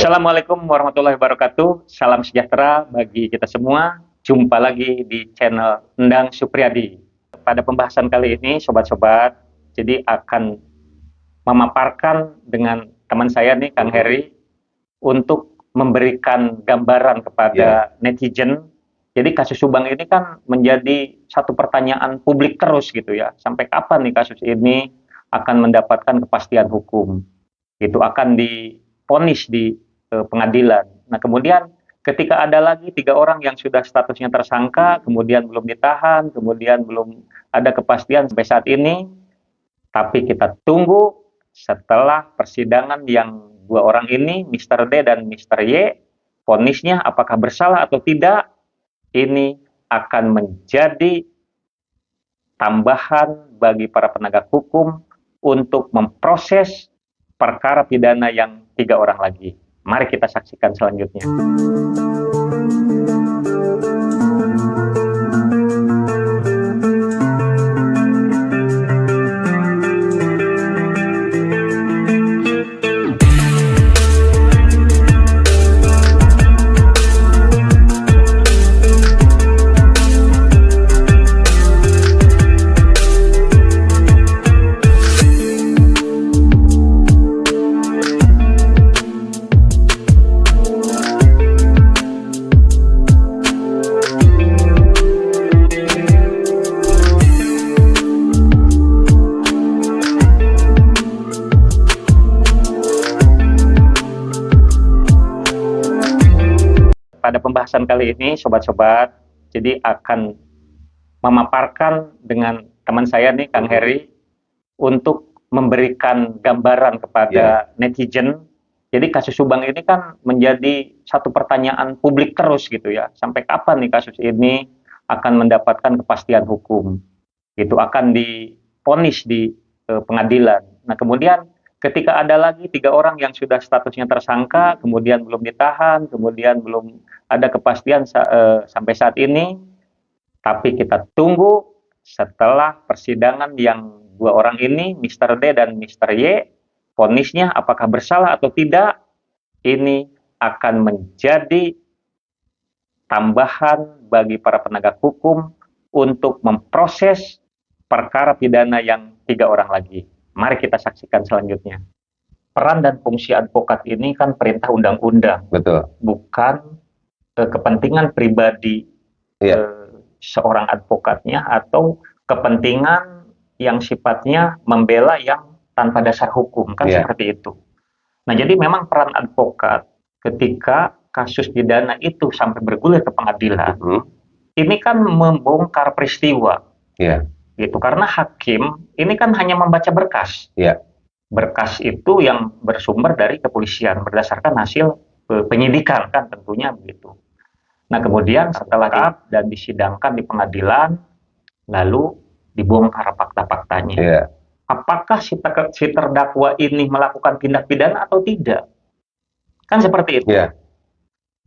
Assalamualaikum warahmatullahi wabarakatuh. Salam sejahtera bagi kita semua. Jumpa lagi di channel Endang Supriyadi. Pada pembahasan kali ini, sobat-sobat, jadi akan memaparkan dengan teman saya nih, Kang Heri, untuk memberikan gambaran kepada netizen. Jadi kasus Subang ini kan menjadi satu pertanyaan publik terus gitu ya. Sampai kapan nih kasus ini akan mendapatkan kepastian hukum? Itu akan divonis di pengadilan. Nah, kemudian ketika ada lagi 3 orang yang sudah statusnya tersangka, kemudian belum ditahan, kemudian belum ada kepastian sampai saat ini, tapi kita tunggu setelah persidangan yang 2 orang ini, Mr. D dan Mr. Y, vonisnya apakah bersalah atau tidak, ini akan menjadi tambahan bagi para penegak hukum untuk memproses perkara pidana yang 3 orang lagi. Mari kita saksikan selanjutnya. Pada pembahasan kali ini, sobat-sobat, jadi akan memaparkan dengan teman saya nih, Kang Heri, untuk memberikan gambaran kepada netizen. Jadi kasus Subang ini kan menjadi satu pertanyaan publik terus gitu ya. Sampai kapan nih kasus ini akan mendapatkan kepastian hukum? Itu akan divonis di pengadilan. Nah, kemudian ketika ada lagi 3 orang yang sudah statusnya tersangka, kemudian belum ditahan, kemudian belum ada kepastian sampai saat ini, tapi kita tunggu setelah persidangan yang 2 orang ini, Mr. D dan Mr. Y, vonisnya apakah bersalah atau tidak, ini akan menjadi tambahan bagi para penegak hukum untuk memproses perkara pidana yang 3 orang lagi. Mari kita saksikan selanjutnya. Peran dan fungsi advokat ini kan perintah undang-undang. Betul. Bukan kepentingan pribadi seorang advokatnya atau kepentingan yang sifatnya membela yang tanpa dasar hukum. Kan seperti itu. Nah, jadi memang peran advokat ketika kasus pidana itu sampai bergulir ke pengadilan, ini kan membongkar peristiwa. Gitu, karena hakim ini kan hanya membaca berkas. Berkas itu yang bersumber dari kepolisian berdasarkan hasil penyidikan kan tentunya begitu. Nah, kemudian setelah dan disidangkan di pengadilan, lalu dibongkar fakta-faktanya. Apakah si terdakwa ini melakukan tindak pidana atau tidak? Kan seperti itu.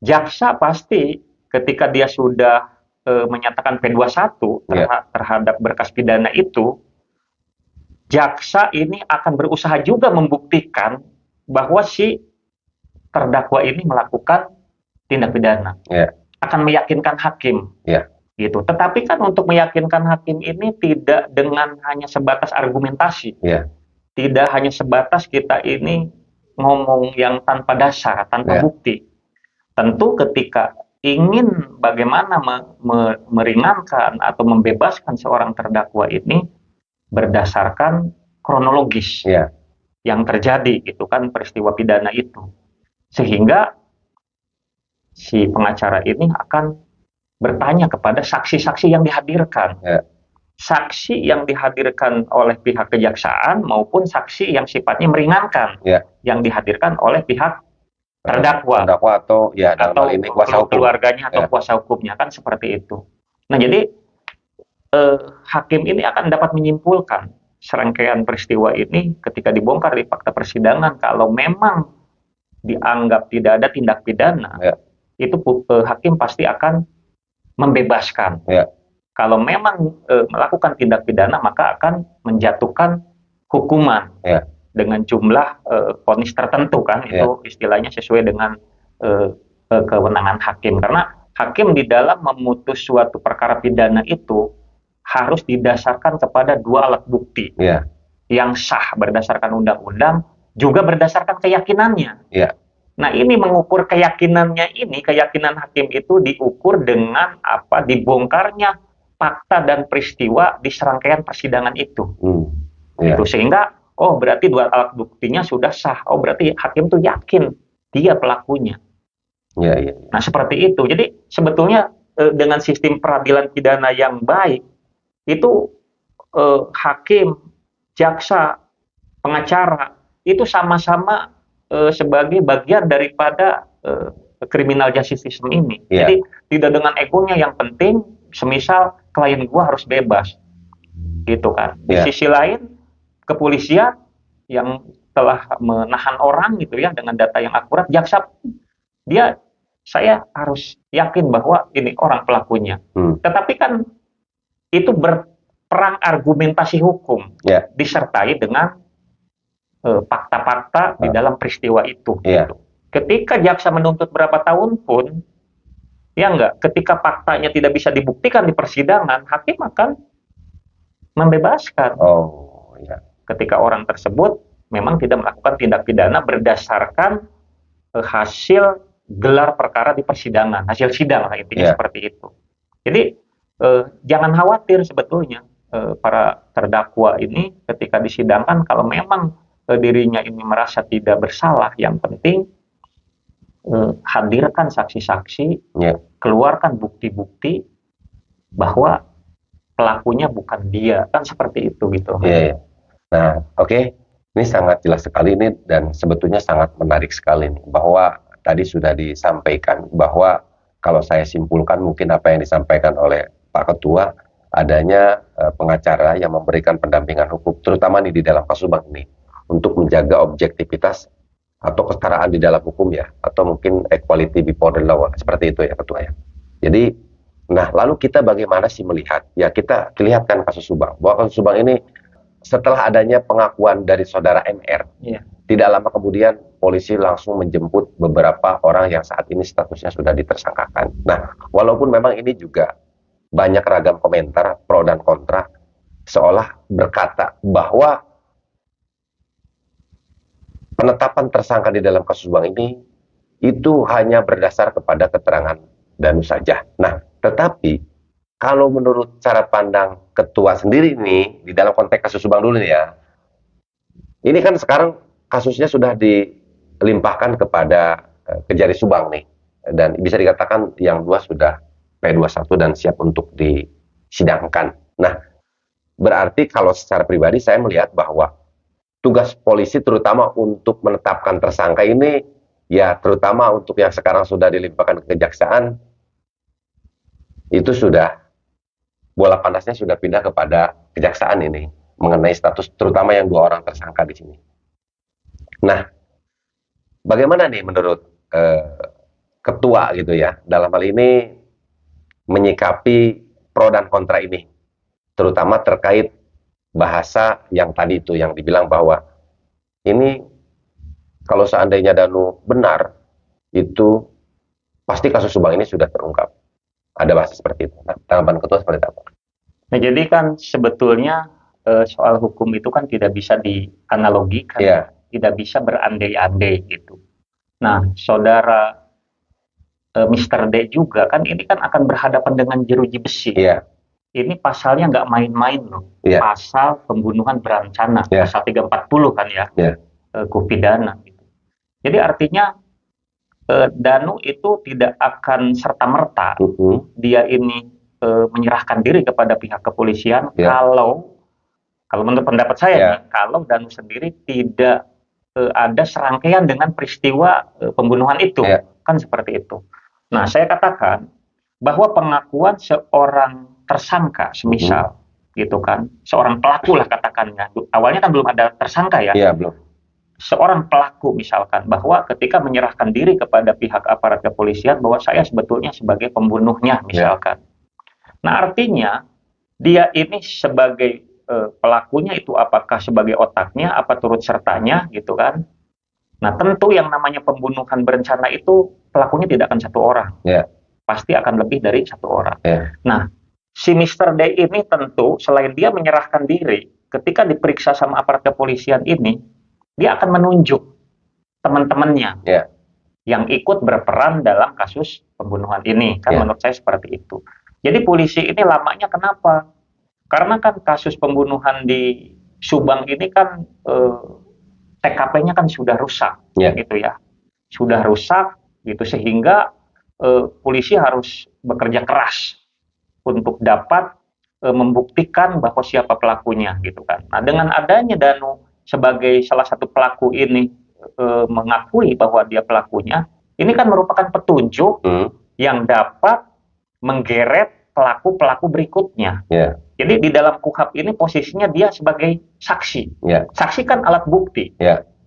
Jaksa pasti ketika dia sudah menyatakan P21 terhadap berkas pidana itu, jaksa ini akan berusaha juga membuktikan bahwa si terdakwa ini melakukan tindak pidana. Akan meyakinkan hakim. Gitu. Tetapi kan untuk meyakinkan hakim ini tidak dengan hanya sebatas argumentasi. Tidak hanya sebatas kita ini ngomong yang tanpa dasar, tanpa bukti. Tentu ketika ingin bagaimana meringankan atau membebaskan seorang terdakwa ini berdasarkan kronologis yang terjadi, itu kan peristiwa pidana itu, sehingga si pengacara ini akan bertanya kepada saksi-saksi yang dihadirkan, saksi yang dihadirkan oleh pihak kejaksaan maupun saksi yang sifatnya meringankan yang dihadirkan oleh pihak terdakwa atau ini kuasa hukum, keluarganya atau kuasa hukumnya, kan seperti itu. Nah, jadi hakim ini akan dapat menyimpulkan serangkaian peristiwa ini ketika dibongkar di fakta persidangan. Kalau memang dianggap tidak ada tindak pidana, itu hakim pasti akan membebaskan. Kalau memang melakukan tindak pidana, maka akan menjatuhkan hukuman. dengan jumlah vonis tertentu kan, itu istilahnya sesuai dengan kewenangan hakim. Karena hakim di dalam memutus suatu perkara pidana itu harus didasarkan kepada dua alat bukti yang sah berdasarkan undang-undang, juga berdasarkan keyakinannya. Nah, ini mengukur keyakinannya ini, keyakinan hakim itu diukur dengan apa? Dibongkarnya fakta dan peristiwa di serangkaian persidangan itu. Itu sehingga, oh berarti dua alat buktinya sudah sah. Oh berarti hakim tuh yakin dia pelakunya. Nah seperti itu. Jadi sebetulnya dengan sistem peradilan pidana yang baik itu hakim, jaksa, pengacara itu sama-sama sebagai bagian daripada criminal justice system ini. Jadi tidak dengan egonya, yang penting semisal klien gua harus bebas, gitu kan. Di sisi lain kepolisian yang telah menahan orang gitu ya dengan data yang akurat, jaksa saya harus yakin bahwa ini orang pelakunya. Tetapi kan itu berperang argumentasi hukum disertai dengan fakta-fakta di dalam peristiwa itu. Gitu. Ketika jaksa menuntut berapa tahun pun, ya enggak, ketika faktanya tidak bisa dibuktikan di persidangan, hakim akan membebaskan. Ketika orang tersebut memang tidak melakukan tindak pidana berdasarkan hasil gelar perkara di persidangan, hasil sidang lah intinya seperti itu. Jadi jangan khawatir sebetulnya para terdakwa ini ketika disidangkan, kalau memang dirinya ini merasa tidak bersalah, yang penting hadirkan saksi-saksi, keluarkan bukti-bukti bahwa pelakunya bukan dia, kan seperti itu gitu. Nah, ini sangat jelas sekali ini, dan sebetulnya sangat menarik sekali nih, bahwa tadi sudah disampaikan bahwa kalau saya simpulkan mungkin apa yang disampaikan oleh Pak Ketua, adanya pengacara yang memberikan pendampingan hukum, terutama nih di dalam kasus Subang ini, untuk menjaga objektivitas atau kesetaraan di dalam hukum ya, atau mungkin equality before the law, seperti itu ya Ketua ya. Jadi, nah lalu kita bagaimana sih melihat, ya kita lihatkan kasus Subang, bahwa kasus Subang ini setelah adanya pengakuan dari saudara MR, tidak lama kemudian polisi langsung menjemput beberapa orang yang saat ini statusnya sudah ditersangkakan. Nah, walaupun memang ini juga banyak ragam komentar pro dan kontra, seolah berkata bahwa penetapan tersangka di dalam kasus Subang ini itu hanya berdasar kepada keterangan Danu saja. Nah, tetapi kalau menurut cara pandang Ketua sendiri nih, di dalam konteks kasus Subang dulu nih ya, ini kan sekarang kasusnya sudah dilimpahkan kepada Kejari Subang nih, dan bisa dikatakan yang dua sudah P21 dan siap untuk disidangkan. Nah, berarti kalau secara pribadi saya melihat bahwa tugas polisi terutama untuk menetapkan tersangka ini, ya terutama untuk yang sekarang sudah dilimpahkan ke kejaksaan, itu sudah bola panasnya sudah pindah kepada kejaksaan ini mengenai status terutama yang dua orang tersangka di sini. Nah, bagaimana nih menurut Ketua gitu ya dalam hal ini menyikapi pro dan kontra ini, terutama terkait bahasa yang tadi itu yang dibilang bahwa ini kalau seandainya Danu benar, itu pasti kasus Subang ini sudah terungkap. Ada bahasa seperti itu. Nah, tanggapan Ketua seperti apa? Nah, jadi kan sebetulnya soal hukum itu kan tidak bisa dianalogikan, tidak bisa berandai-andai gitu. Nah, saudara Mr. D juga kan ini kan akan berhadapan dengan jeruji besi. Ini pasalnya nggak main-main loh. Pasal pembunuhan berencana, pasal 340 kan ya, Kupidana. Gitu. Jadi artinya Danu itu tidak akan serta-merta dia ini menyerahkan diri kepada pihak kepolisian kalau menurut pendapat saya nih, kalau Danu sendiri tidak ada serangkaian dengan peristiwa pembunuhan itu, kan seperti itu. Nah, saya katakan bahwa pengakuan seorang tersangka, semisal gitu kan, seorang pelaku lah katakannya, awalnya kan belum ada tersangka ya, belum. Seorang pelaku misalkan bahwa ketika menyerahkan diri kepada pihak aparat kepolisian bahwa saya sebetulnya sebagai pembunuhnya misalkan. Nah, artinya dia ini sebagai pelakunya itu apakah sebagai otaknya, apa turut sertanya, gitu kan. Nah, tentu yang namanya pembunuhan berencana itu pelakunya tidak akan satu orang. Pasti akan lebih dari satu orang. Nah, si Mr. D ini tentu selain dia menyerahkan diri, ketika diperiksa sama aparat kepolisian ini, dia akan menunjuk teman-temannya yang ikut berperan dalam kasus pembunuhan ini. Kan menurut saya seperti itu. Jadi polisi ini lamanya kenapa? Karena kan kasus pembunuhan di Subang ini kan TKP-nya kan sudah rusak, gitu ya, sudah rusak, gitu sehingga polisi harus bekerja keras untuk dapat membuktikan bahwa siapa pelakunya, gitu kan. Nah, dengan adanya Danu sebagai salah satu pelaku ini mengakui bahwa dia pelakunya, ini kan merupakan petunjuk yang dapat menggeret pelaku-pelaku berikutnya. Jadi di dalam KUHP ini posisinya dia sebagai saksi. Saksi kan alat bukti.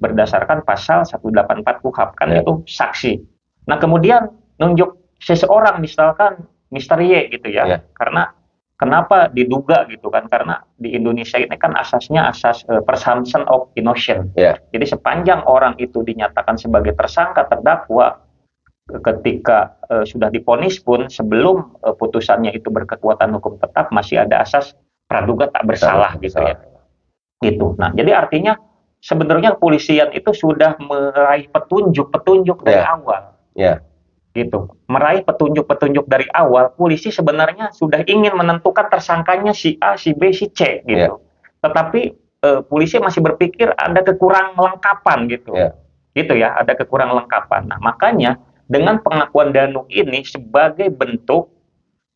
Berdasarkan pasal 184 KUHP kan itu saksi. Nah, kemudian nunjuk seseorang misalkan Mr. Y gitu ya. Karena kenapa diduga gitu kan? Karena di Indonesia ini kan asasnya asas presumption of innocence. Jadi sepanjang orang itu dinyatakan sebagai tersangka, terdakwa, ketika sudah divonis pun sebelum putusannya itu berkekuatan hukum tetap masih ada asas praduga tak bersalah gitu ya. Gitu. Nah, jadi artinya sebenarnya kepolisian itu sudah meraih petunjuk-petunjuk dari awal. Gitu. Meraih petunjuk-petunjuk dari awal, polisi sebenarnya sudah ingin menentukan tersangkanya si A, si B, si C gitu. Tetapi polisi masih berpikir ada kekurang lengkapan gitu. Gitu ya, ada kekurang lengkapan. Nah, makanya dengan pengakuan Danu ini sebagai bentuk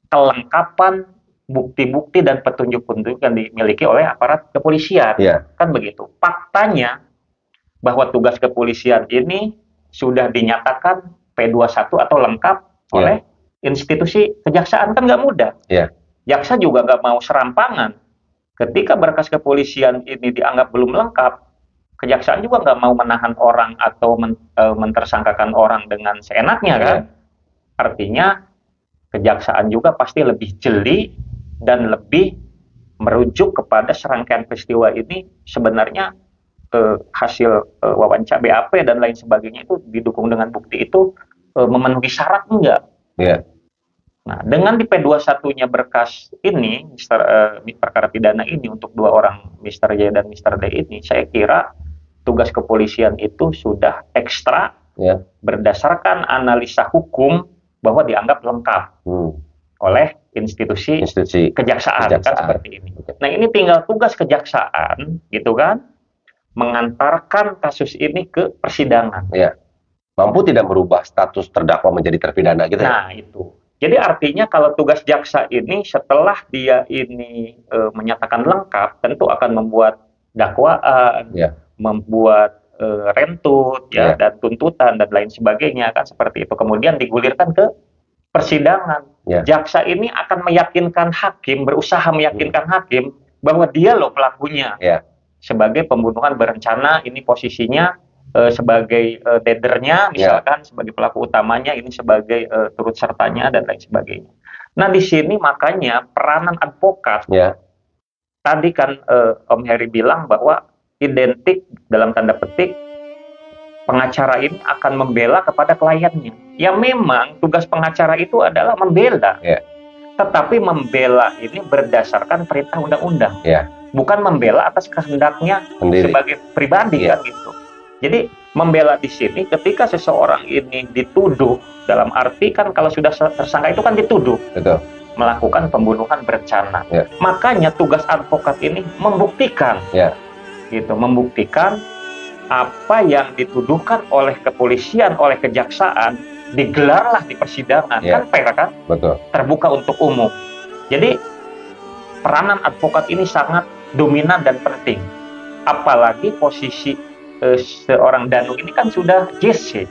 kelengkapan bukti-bukti dan petunjuk-petunjuk yang dimiliki oleh aparat kepolisian. Kan begitu. Faktanya bahwa tugas kepolisian ini sudah dinyatakan P21 atau lengkap oleh institusi kejaksaan, kan nggak mudah. Jaksa juga nggak mau serampangan. Ketika berkas kepolisian ini dianggap belum lengkap, kejaksaan juga nggak mau menahan orang atau mentersangkakan orang dengan seenaknya kan. Artinya kejaksaan juga pasti lebih jeli dan lebih merujuk kepada serangkaian peristiwa ini sebenarnya hasil wawancara BAP dan lain sebagainya itu didukung dengan bukti itu memenuhi syarat enggak. Nah, dengan di P21-nya berkas ini, perkara pidana ini untuk dua orang Mr. Y dan Mr. D ini, saya kira tugas kepolisian itu sudah ekstra berdasarkan analisa hukum bahwa dianggap lengkap oleh institusi kejaksaan kan seperti ini. Nah, ini tinggal tugas kejaksaan gitu kan mengantarkan kasus ini ke persidangan. Mampu tidak merubah status terdakwa menjadi terpidana gitu. Nah, itu. Jadi artinya kalau tugas jaksa ini setelah dia ini menyatakan lengkap, tentu akan membuat dakwaan, membuat rentut dan tuntutan dan lain sebagainya kan seperti itu. Kemudian digulirkan ke persidangan. Jaksa ini akan meyakinkan hakim, berusaha meyakinkan hakim bahwa dia loh pelakunya. Sebagai pembunuhan berencana, ini posisinya sebagai dadernya misalkan, sebagai pelaku utamanya, ini sebagai turut sertanya dan lain sebagainya. Nah, di sini makanya peranan advokat tadi kan Om Heri bilang bahwa identik dalam tanda petik pengacara ini akan membela kepada kliennya. Ya memang tugas pengacara itu adalah membela. Tetapi membela ini berdasarkan perintah undang-undang. Bukan membela atas kehendaknya sebagai pribadi kan gitu. Jadi membela di sini ketika seseorang ini dituduh, dalam arti kan kalau sudah tersangka itu kan dituduh melakukan pembunuhan berencana. Makanya tugas advokat ini membuktikan, gitu, membuktikan apa yang dituduhkan oleh kepolisian, oleh kejaksaan, digelarlah di persidangan, kan fair kan? Terbuka untuk umum. Jadi peranan advokat ini sangat dominan dan penting. Apalagi posisi seorang Danu ini kan sudah JC.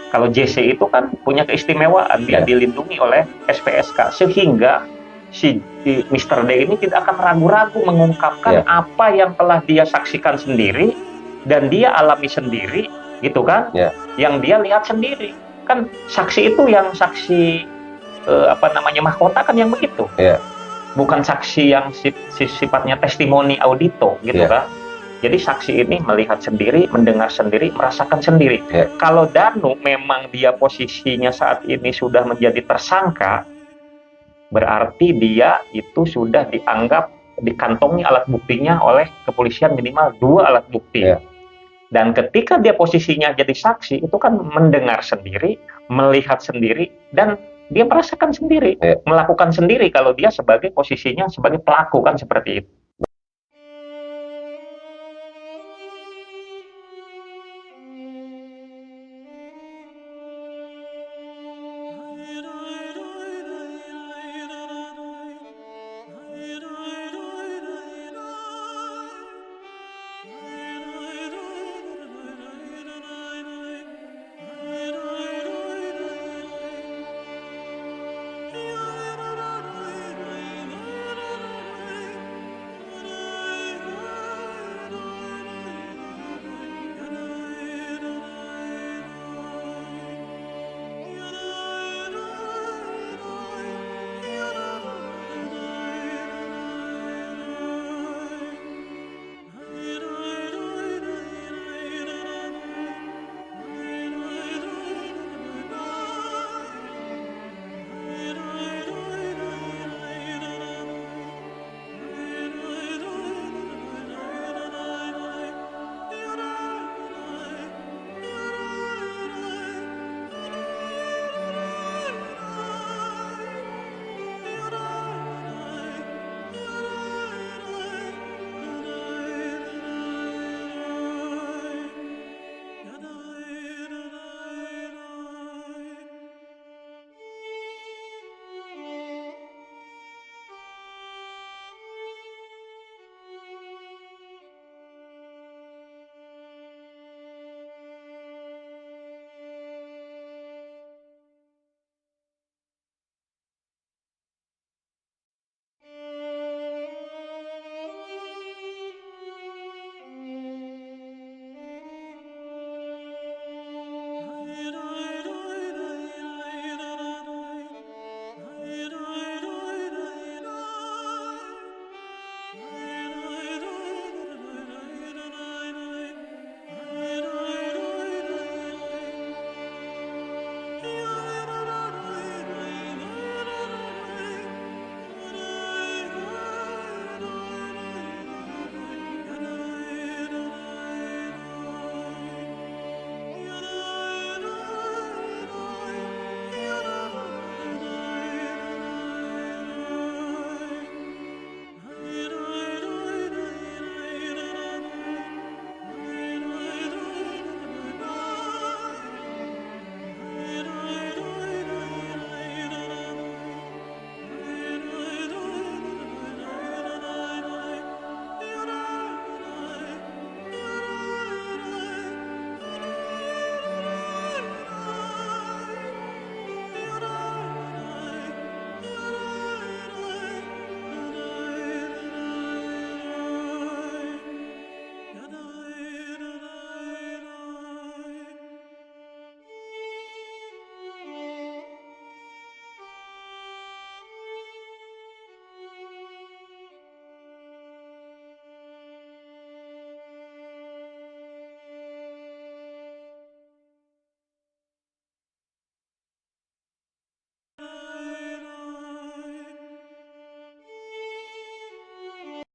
Kalau JC itu kan punya keistimewaan, dia dilindungi oleh SPSK, sehingga si Mr. D ini tidak akan ragu-ragu mengungkapkan apa yang telah dia saksikan sendiri dan dia alami sendiri, gitu kan? Yang dia lihat sendiri. Kan saksi itu yang saksi mahkota kan yang begitu. bukan saksi yang sifatnya testimoni audito gitu kan. Jadi saksi ini melihat sendiri, mendengar sendiri, merasakan sendiri. Kalau Danu memang dia posisinya saat ini sudah menjadi tersangka, berarti dia itu sudah dianggap dikantongi alat buktinya oleh kepolisian minimal 2 alat bukti. Dan ketika dia posisinya jadi saksi, itu kan mendengar sendiri, melihat sendiri, dan dia merasakan sendiri, melakukan sendiri kalau dia sebagai posisinya sebagai pelaku kan seperti itu.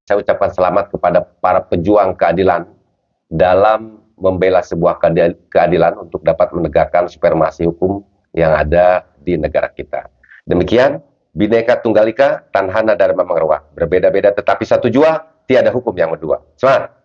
Saya ucapkan selamat kepada para pejuang keadilan dalam membela sebuah keadilan untuk dapat menegakkan supremasi hukum yang ada di negara kita. Demikian, Bhinneka Tunggal Ika, Tanhana Dharma Mangarwa. Berbeda-beda tetapi satu jua, tiada hukum yang berdua. Semangat!